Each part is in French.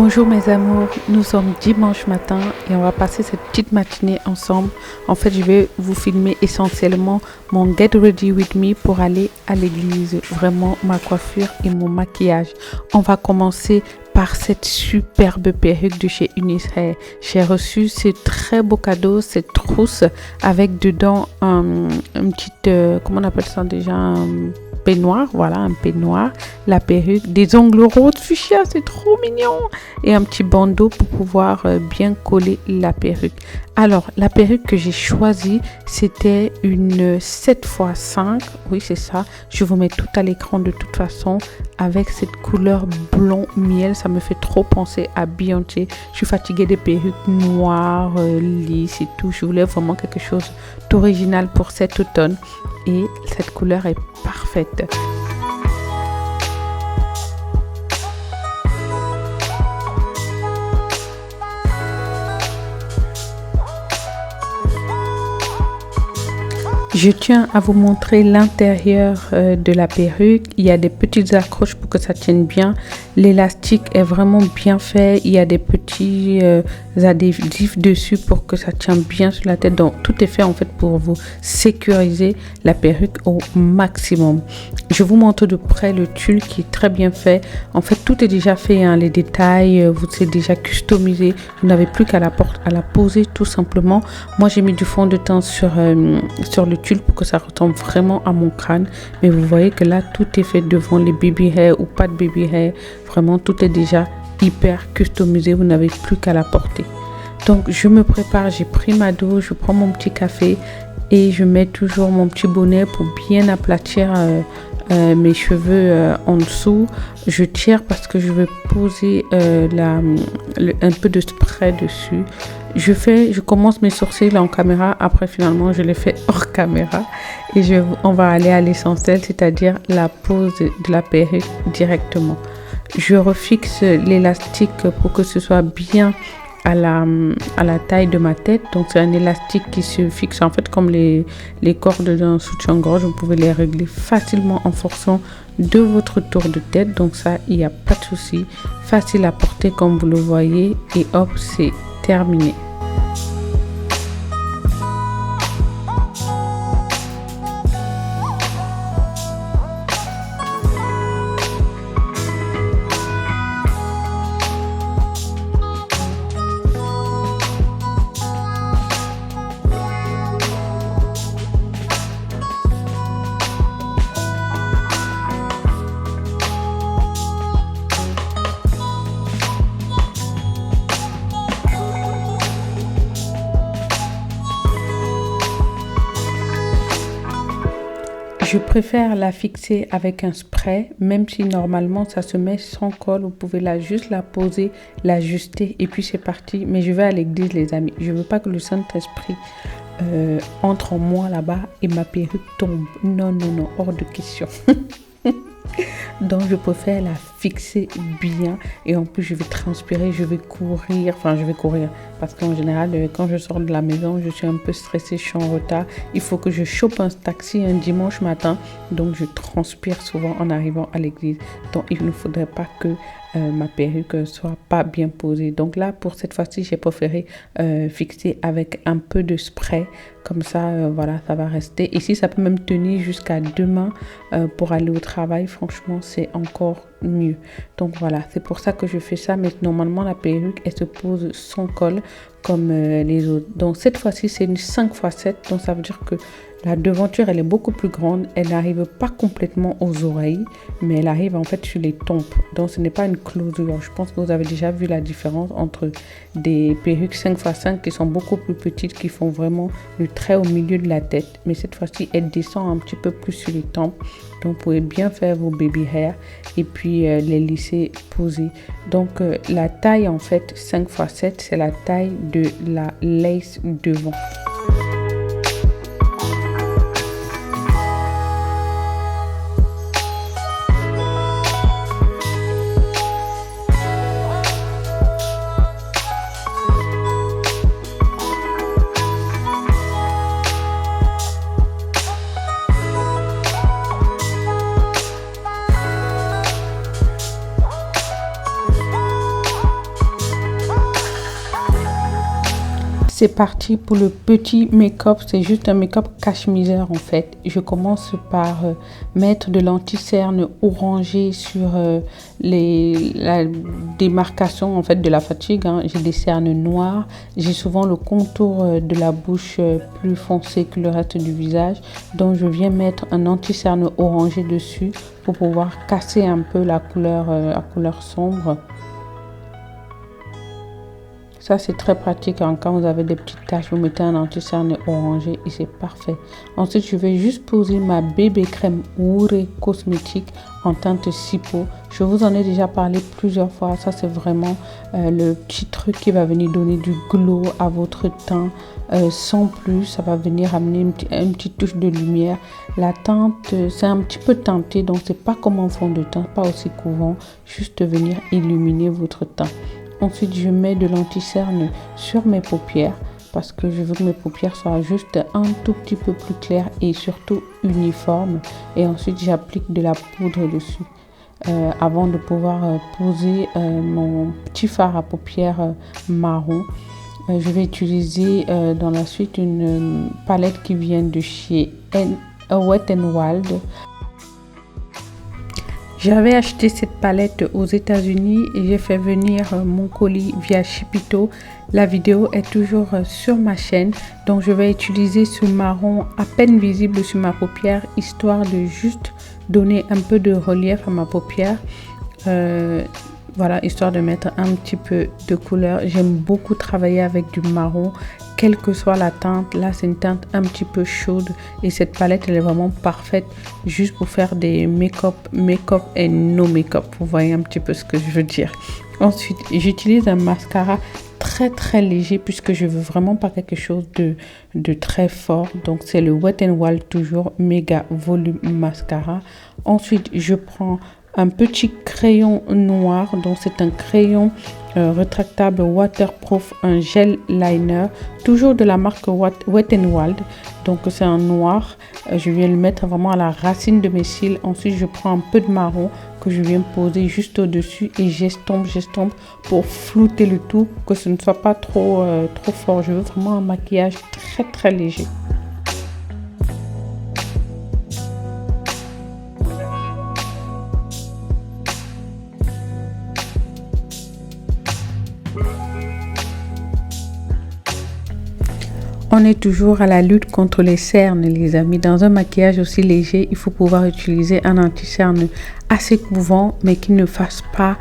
Bonjour mes amours, nous sommes dimanche matin et on va passer cette petite matinée ensemble. En fait, je vais vous filmer essentiellement mon Get Ready With Me pour aller à l'église. Vraiment ma coiffure et mon maquillage. On va commencer par cette superbe perruque de chez Unis Hair. J'ai reçu ce très beau cadeau, cette trousse avec dedans un petit, comment on appelle ça déjà, peignoir, voilà, un peignoir, la perruque, des ongles roses fuchsia, c'est trop mignon, et un petit bandeau pour pouvoir bien coller la perruque. Alors, la perruque que j'ai choisie, c'était une 7x5, oui c'est ça, je vous mets tout à l'écran de toute façon, avec cette couleur blond miel, ça me fait trop penser à Beyoncé. Je suis fatiguée des perruques noires, lisses et tout, je voulais vraiment quelque chose d'original pour cet automne. Et cette couleur est parfaite. Je tiens à vous montrer l'intérieur de la perruque. Il y a des petites accroches pour que ça tienne bien. L'élastique est vraiment bien fait. Il y a des petits adhésifs dessus pour que ça tienne bien sur la tête. Donc tout est fait en fait pour vous sécuriser la perruque au maximum. Je vous montre de près le tulle qui est très bien fait. En fait tout est déjà fait, hein. Les détails, vous êtes déjà customisé. Vous n'avez plus qu'à la poser tout simplement. Moi j'ai mis du fond de teint sur le tulle pour que ça ressemble vraiment à mon crâne, mais vous voyez que là tout est fait devant les baby hair ou pas de baby hair. Vraiment tout est déjà hyper customisé, vous n'avez plus qu'à la porter. Donc je me prépare, j'ai pris ma douche, je prends mon petit café et je mets toujours mon petit bonnet pour bien aplatir mes cheveux en dessous. Je tire parce que je veux poser un peu de spray dessus. Je commence mes sourcils en caméra, après finalement je les fais hors caméra et on va aller à l'essentiel, c'est-à-dire la pose de la perruque directement. Je refixe l'élastique pour que ce soit bien à la taille de ma tête. Donc c'est un élastique qui se fixe en fait comme les cordes d'un soutien-gorge. Vous pouvez les régler facilement en fonction de votre tour de tête. Donc ça, il n'y a pas de souci. Facile à porter comme vous le voyez et hop, c'est terminé. Je préfère la fixer avec un spray, même si normalement ça se met sans colle. Vous pouvez juste la poser, l'ajuster et puis c'est parti. Mais je vais à l'église les amis. Je veux pas que le Saint-Esprit entre en moi là-bas et ma perruque tombe. Non, non, non, hors de question. Donc je préfère la fixer bien et en plus je vais transpirer, je vais courir parce qu'en général quand je sors de la maison je suis un peu stressée, je suis en retard, il faut que je chope un taxi un dimanche matin, donc je transpire souvent en arrivant à l'église, donc il ne faudrait pas que ma perruque soit pas bien posée. Donc là pour cette fois-ci j'ai préféré fixer avec un peu de spray, comme ça voilà, ça va rester et si ça peut même tenir jusqu'à demain pour aller au travail, franchement c'est encore mieux. Donc voilà, c'est pour ça que je fais ça, mais normalement la perruque elle se pose sans colle comme les autres. Donc cette fois-ci c'est une 5x7, donc ça veut dire que la devanture elle est beaucoup plus grande, elle n'arrive pas complètement aux oreilles, mais elle arrive en fait sur les tempes, donc ce n'est pas une closure. Je pense que vous avez déjà vu la différence entre des perruques 5x5 qui sont beaucoup plus petites, qui font vraiment le trait au milieu de la tête, mais cette fois-ci elle descend un petit peu plus sur les tempes, donc vous pouvez bien faire vos baby hair et puis les lisser posés. Donc la taille en fait 5x7 c'est la taille de la lace devant. C'est parti pour le petit make-up. C'est juste un make-up cache-misère en fait. Je commence par mettre de l'anti-cerne orangé sur la démarcation en fait de la fatigue. J'ai des cernes noires. J'ai souvent le contour de la bouche plus foncé que le reste du visage. Donc je viens mettre un anti-cerne orangé dessus pour pouvoir casser un peu la couleur sombre. Ça, c'est très pratique. Quand vous avez des petites taches, vous mettez un anti-cerne orangé et c'est parfait. Ensuite, je vais juste poser ma bébé crème Ouré cosmétique en teinte Sipo. Je vous en ai déjà parlé plusieurs fois. Ça, c'est vraiment le petit truc qui va venir donner du glow à votre teint. Sans plus, ça va venir amener une petite touche de lumière. La teinte, c'est un petit peu teinté, donc c'est pas comme un fond de teint, pas aussi courant. Juste venir illuminer votre teint. Ensuite, je mets de l'anti-cerne sur mes paupières parce que je veux que mes paupières soient juste un tout petit peu plus claires et surtout uniformes. Et ensuite, j'applique de la poudre dessus avant de pouvoir poser mon petit fard à paupières marron. Je vais utiliser dans la suite une palette qui vient de chez Wet n Wild. J'avais acheté cette palette aux États-Unis et j'ai fait venir mon colis via Shipito. La vidéo est toujours sur ma chaîne, donc je vais utiliser ce marron à peine visible sur ma paupière, histoire de juste donner un peu de relief à ma paupière. Voilà, histoire de mettre un petit peu de couleur. J'aime beaucoup travailler avec du marron, quelle que soit la teinte. Là, c'est une teinte un petit peu chaude et cette palette, elle est vraiment parfaite juste pour faire des make-up et no make-up. Vous voyez un petit peu ce que je veux dire. Ensuite, j'utilise un mascara très léger puisque je veux vraiment pas quelque chose de très fort. Donc, c'est le Wet n Wild toujours Méga Volume Mascara. Ensuite, je prends un petit crayon noir, donc c'est un crayon rétractable waterproof, un gel liner, toujours de la marque Wet n Wild. Donc c'est un noir, je viens le mettre vraiment à la racine de mes cils. Ensuite je prends un peu de marron que je viens poser juste au dessus et j'estompe pour flouter le tout, pour que ce ne soit pas trop fort. Je veux vraiment un maquillage très léger. On est toujours à la lutte contre les cernes, les amis. Dans un maquillage aussi léger, il faut pouvoir utiliser un anti-cerne assez couvrant, mais qui ne fasse pas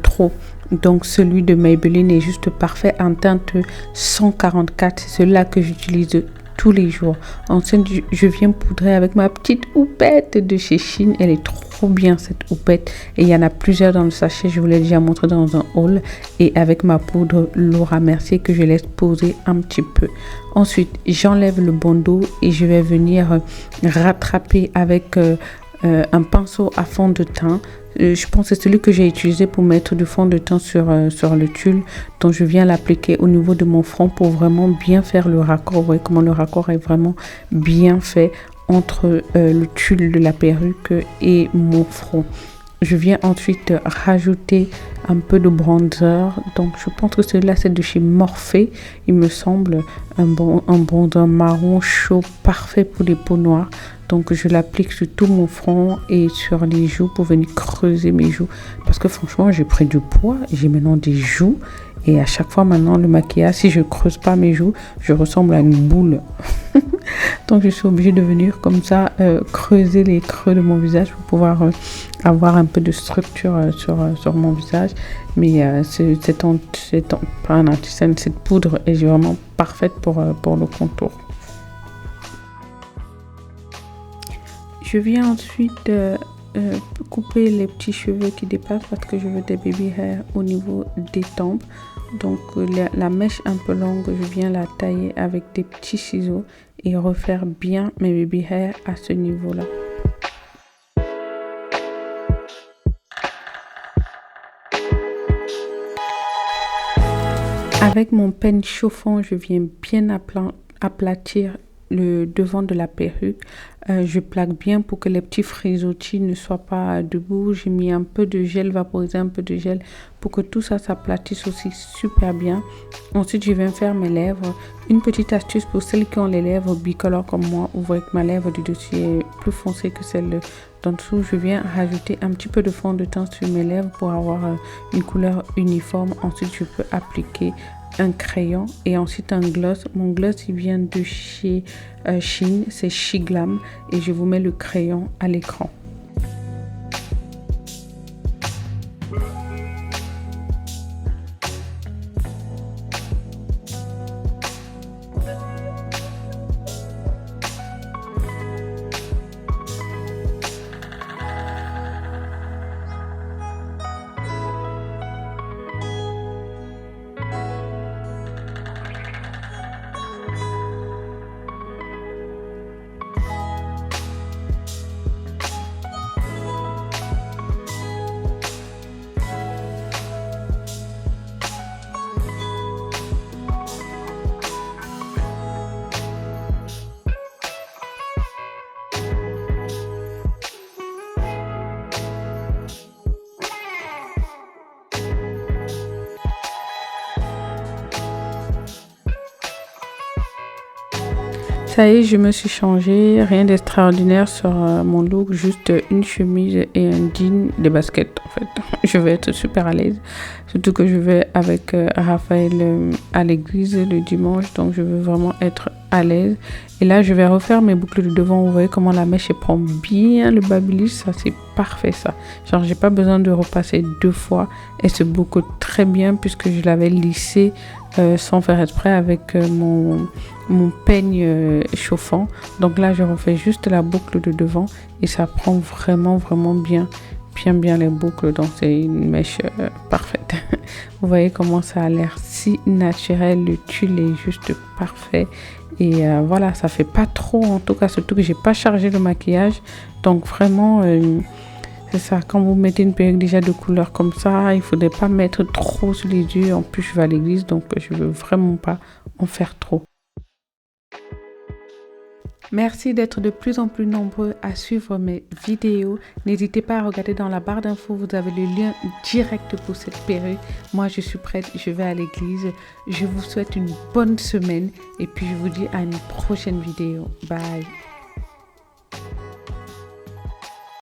trop. Donc, celui de Maybelline est juste parfait en teinte 144. C'est celui-là que j'utilise tous les jours. Ensuite, je viens poudrer avec ma petite houppette de chez Shein. Elle est trop bien cette houppette et il y en a plusieurs dans le sachet. Je vous l'ai déjà montré dans un haul et avec ma poudre Laura Mercier que je laisse poser un petit peu. Ensuite, j'enlève le bandeau et je vais venir rattraper avec un pinceau à fond de teint. Je pense que c'est celui que j'ai utilisé pour mettre du fond de teint sur le tulle. Donc je viens l'appliquer au niveau de mon front pour vraiment bien faire le raccord. Vous voyez comment le raccord est vraiment bien fait entre le tulle de la perruque et mon front. Je viens ensuite rajouter un peu de bronzer. Donc je pense que celui-là c'est de chez Morphe. Il me semble un bronzer marron chaud parfait pour les peaux noires. Donc je l'applique sur tout mon front et sur les joues pour venir creuser mes joues. Parce que franchement j'ai pris du poids. J'ai maintenant des joues. Et à chaque fois maintenant le maquillage, si je creuse pas mes joues, je ressemble à une boule. Donc je suis obligée de venir comme ça creuser les creux de mon visage pour pouvoir avoir un peu de structure sur mon visage. Mais pas un anti-cerne, cette poudre est vraiment parfaite pour le contour. Je viens ensuite couper les petits cheveux qui dépassent parce que je veux des baby hair au niveau des tempes. Donc la mèche un peu longue, je viens la tailler avec des petits ciseaux et refaire bien mes baby hair à ce niveau-là. Avec mon peigne chauffant, je viens bien aplatir le devant de la perruque. Je plaque bien pour que les petits frisottis ne soient pas debout. J'ai mis un peu de gel vaporisé, un peu de gel pour que tout ça s'aplatisse aussi super bien. Ensuite, je viens faire mes lèvres. Une petite astuce pour celles qui ont les lèvres bicolores comme moi. Vous voyez que ma lèvre du dessus est plus foncée que celle d'en dessous. Je viens rajouter un petit peu de fond de teint sur mes lèvres pour avoir une couleur uniforme. Ensuite, je peux appliquer un crayon et ensuite un gloss. Mon gloss il vient de chez Shein, c'est Shiglam et je vous mets le crayon à l'écran. Ça y est, je me suis changée, rien d'extraordinaire sur mon look, juste une chemise et un jean, des baskets en fait. Je vais être super à l'aise, surtout que je vais avec Raphaël à l'église le dimanche, donc je veux vraiment être à l'aise. Et là, je vais refaire mes boucles de devant. Vous voyez comment la mèche prend bien le babyliss, ça c'est parfait ça. Genre, j'ai pas besoin de repasser 2 fois et se boucle très bien puisque je l'avais lissé sans faire exprès avec mon peigne chauffant. Donc là, je refais juste la boucle de devant et ça prend vraiment bien les boucles. Donc c'est une mèche parfaite. Vous voyez comment ça a l'air si naturel, le tulle est juste parfait. Et voilà, ça fait pas trop, en tout cas, surtout que j'ai pas chargé le maquillage. Donc vraiment, c'est ça, quand vous mettez une perruque déjà de couleur comme ça, il faudrait pas mettre trop sur les yeux. En plus, je vais à l'église, donc je veux vraiment pas en faire trop. Merci d'être de plus en plus nombreux à suivre mes vidéos. N'hésitez pas à regarder dans la barre d'infos, vous avez le lien direct pour cette perruque. Moi, je suis prête, je vais à l'église. Je vous souhaite une bonne semaine et puis je vous dis à une prochaine vidéo. Bye!